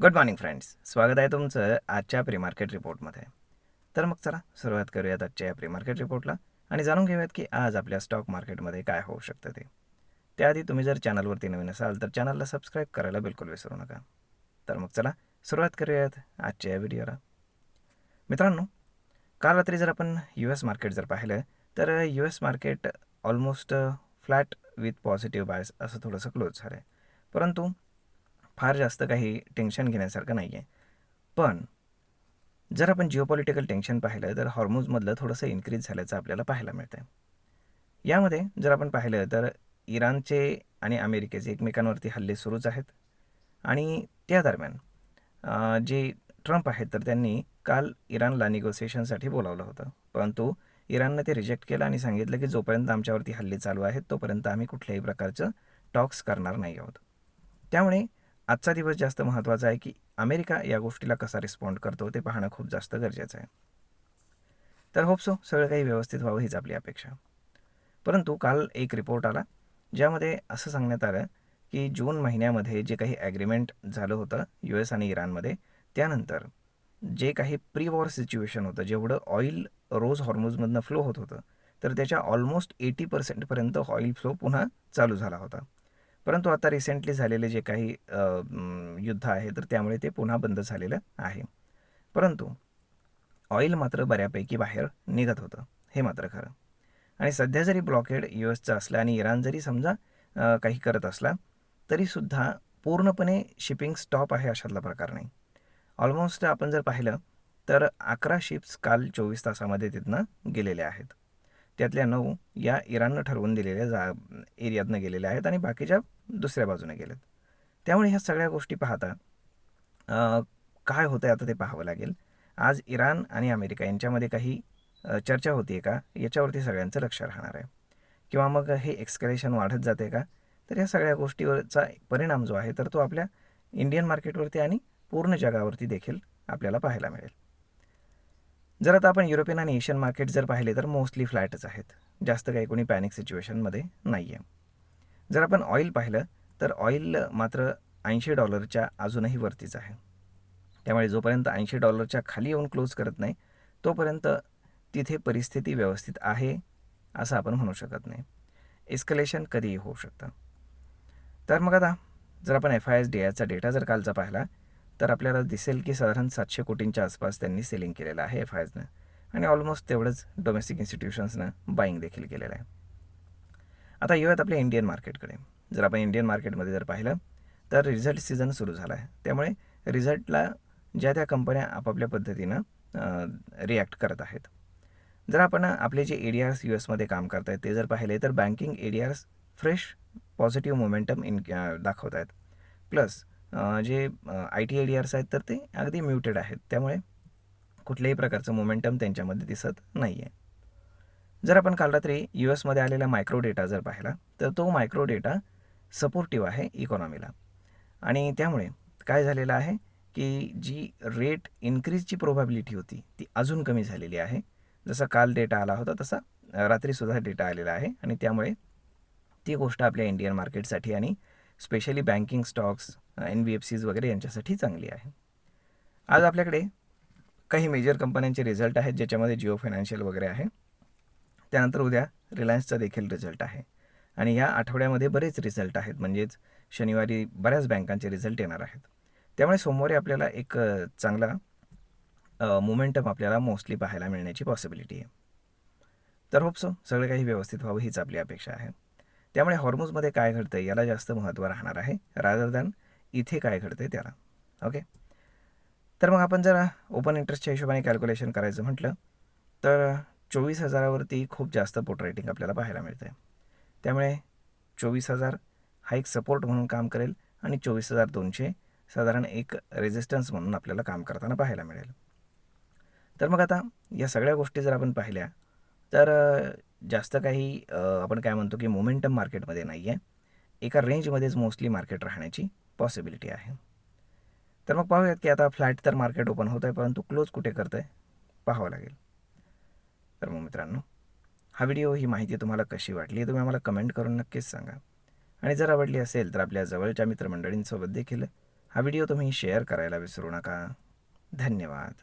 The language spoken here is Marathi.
गुड मॉर्निंग फ्रेंड्स, स्वागत आहे तुमचं आजच्या प्री मार्केट रिपोर्टमध्ये. तर मग चला सुरुवात करूयात आजच्या या प्री मार्केट रिपोर्टला आणि जाणून घेऊयात की आज आपल्या स्टॉक मार्केटमध्ये काय होऊ शकतं ते. त्याआधी तुम्ही जर चॅनलवरती नवीन असाल तर चॅनलला सबस्क्राईब करायला बिलकुल विसरू नका. तर मग चला सुरुवात करूयात आजच्या या व्हिडिओला. मित्रांनो, काल रात्री जर आपण US मार्केट जर पाहिलं तर US market almost flat with positive bias असं थोडंसं क्लोज झालं आहे. परंतु फार जास्त काही टेन्शन घेण्यासारखं नाही आहे. पण जर आपण जिओपॉलिटिकल टेन्शन पाहिलं तर हॉर्मुझमधलं थोडंसं इन्क्रीज झाल्याचं आपल्याला पाहायला मिळतं आहे. यामध्ये जर आपण पाहिलं तर इराणचे आणि अमेरिकेचे एकमेकांवरती हल्ले सुरूच आहेत आणि त्या दरम्यान जे ट्रम्प आहेत तर त्यांनी काल इराणला निगोसिएशनसाठी बोलावलं होतं. परंतु इराणनं ते रिजेक्ट केलं आणि सांगितलं की जोपर्यंत आमच्यावरती हल्ले चालू आहेत तोपर्यंत आम्ही कुठल्याही प्रकारचं टॉक्स करणार नाही आहोत. त्यामुळे आजचा दिवस जास्त महत्त्वाचा आहे की अमेरिका या गोष्टीला कसा रिस्पॉन्ड करतो ते पाहणं खूप जास्त गरजेचं आहे. तर होप सो सगळं काही व्यवस्थित व्हावं हीच आपली अपेक्षा. परंतु काल एक रिपोर्ट आला ज्यामध्ये असं सांगण्यात आलं की जून महिन्यामध्ये जे काही ॲग्रीमेंट झालं होतं US आणि इराणमध्ये, त्यानंतर जे काही प्री वॉर सिच्युएशन होतं, जेवढं ऑइल रोज हॉर्मुझमधनं फ्लो होत होतं तर त्याच्या ऑलमोस्ट 80% ऑइल फ्लो पुन्हा चालू झाला होता. परंतु आता रिसेंटली झालेले जे काही युद्ध आहे तर त्यामुळे ते पुन्हा बंद झालेलं आहे. परंतु ऑइल मात्र बऱ्यापैकी बाहेर निघत होतं, हे मात्र खरं. आणि सध्या जरी ब्लॉकेड USचं असलं आणि इराण जरी समजा काही करत असला तरीसुद्धा पूर्णपणे शिपिंग स्टॉप आहे अशातला प्रकार नाही. ऑलमोस्ट आपण जर पाहिलं तर 11 शिप्स काल 24 तासामध्ये तिथनं गेलेल्या आहेत. त्यातल्या 9 या इराणनं ठरवून दिलेल्या एरियातनं गेलेल्या आहेत आणि बाकीच्या दुसऱ्या बाजूने गेलेत. त्यामुळे ह्या सगळ्या गोष्टी पाहता काय होतं आहे आता ते पाहावं लागेल. आज इराण आणि अमेरिका यांच्यामध्ये काही चर्चा होती आहे का याच्यावरती सगळ्यांचं लक्ष राहणार आहे, किंवा मग हे एक्स्कलेशन वाढत जाते का. तर या सगळ्या गोष्टीवरचा परिणाम जो आहे तर तो आपल्या इंडियन मार्केटवरती आणि पूर्ण जगावरती देखील आपल्याला पाहायला मिळेल. जर आता आपण युरोपियन आणि एशियन मार्केट जर पाहिले तर मोस्टली फ्लॅटच आहेत, जास्त काही कोणी पॅनिक सिच्युएशनमध्ये नाही आहे. जर आपण ऑइल पाहिलं तर ऑइल मात्र $80 अजूनही वरतीच आहे. त्यामुळे जोपर्यंत $80 खाली येऊन क्लोज करत नाही तोपर्यंत तिथे परिस्थिती व्यवस्थित आहे असं आपण म्हणू शकत नाही. एस्कलेशन कधीही होऊ शकतं. तर मग आता जर आपण FIS-DIचा डेटा जर कालचा पाहिला तर आपल्याला दिसेल की साधारण 700 कोटींच्या आसपास त्यांनी सेलिंग केलेलं आहे FISनं, आणि ऑलमोस्ट तेवढंच डोमेस्टिक इन्स्टिट्यूशन्सनं बाईंग देखील केलेलं आहे. आता येऊयात आपल्या इंडियन मार्केटकडे. जर आपण इंडियन मार्केटमध्ये जर पाहिलं तर रिझल्ट सीझन सुरू झाला आहे. त्यामुळे रिझल्टला ज्या त्या कंपन्या आपापल्या पद्धतीनं रिॲक्ट करत आहेत. जर आपण आपले जे ADRs USमध्ये काम करत आहेत ते जर पाहिले तर banking ADRs fresh positive momentum दाखवत आहेत. प्लस जे IT ADRs आहेत तर ते अगदी म्युटेड आहेत. त्यामुळे कुठल्याही प्रकारचं मोमेंटम त्यांच्यामध्ये दिसत नाही आहे. जर आपण काल रात्री USमध्ये आलेला मायक्रो डेटा जर पाहिला तर तो मायक्रो डेटा सपोर्टिव्ह आहे इकॉनॉमीला, आणि त्यामुळे काय झालेलं आहे की जी रेट इन्क्रीजची प्रोबॅबिलिटी होती ती अजून कमी झालेली आहे. जसा काल डेटा आला होता तसा रात्रीसुद्धा डेटा आलेला आहे, आणि त्यामुळे ती गोष्ट आपल्या इंडियन मार्केटसाठी आणि स्पेशली बँकिंग स्टॉक्स NBFCs वगैरे यांच्यासाठी चांगली आहे. आज आपल्याकडे काही मेजर कंपन्यांचे रिझल्ट आहेत ज्याच्यामध्ये जिओ फायनान्शियल वगैरे आहे. त्यानंतर उद्या रिलायन्सचा देखील रिझल्ट आहे, आणि या आठवड्यामध्ये बरेच रिझल्ट आहेत, म्हणजेच शनिवारी बऱ्याच बँकांचे रिझल्ट येणार आहेत. त्यामुळे सोमवारी आपल्याला एक चांगला मोमेंटम आपल्याला मोस्टली पाहायला मिळण्याची पॉसिबिलिटी आहे. तर होप सो सगळं काही व्यवस्थित व्हावं हीच आपली अपेक्षा आहे. त्यामुळे हॉर्मुझमध्ये काय घडतं याला जास्त महत्त्व राहणार आहे रादर दॅन इथे काय घडतं त्याला. ओके, तर मग आपण जर ओपन इंटरेस्टच्या हिशोबाने कॅल्क्युलेशन करायचं म्हटलं तर 24,000वरती खूप जास्त पोट रेटिंग आपल्याला पाहायला मिळतं आहे. त्यामुळे 24,000 हा एक सपोर्ट म्हणून काम करेल आणि 24,200 साधारण एक रेजिस्टन्स म्हणून आपल्याला काम करताना पाहायला मिळेल. तर मग आता या सगळ्या गोष्टी जर आपण पाहिल्या तर जास्त काही आपण काय म्हणतो की मोमेंटम मार्केटमध्ये नाही आहे. एका रेंजमध्येच मोस्टली मार्केट राहण्याची पॉसिबिलिटी आहे. तर मग पाहूयात की आता फ्लॅट तर मार्केट ओपन होत आहे, परंतु क्लोज कुठे करतं आहे पाहावं लागेल. तर मग मित्रांनो, हा व्हिडिओ ही माहिती तुम्हाला कशी वाटली तुम्ही आम्हाला कमेंट करून नक्कीच सांगा, आणि जर आवडली असेल तर आपल्या जवळच्या मित्रमंडळींसोबत देखील हा व्हिडिओ तुम्ही शेअर करायला विसरू नका. धन्यवाद.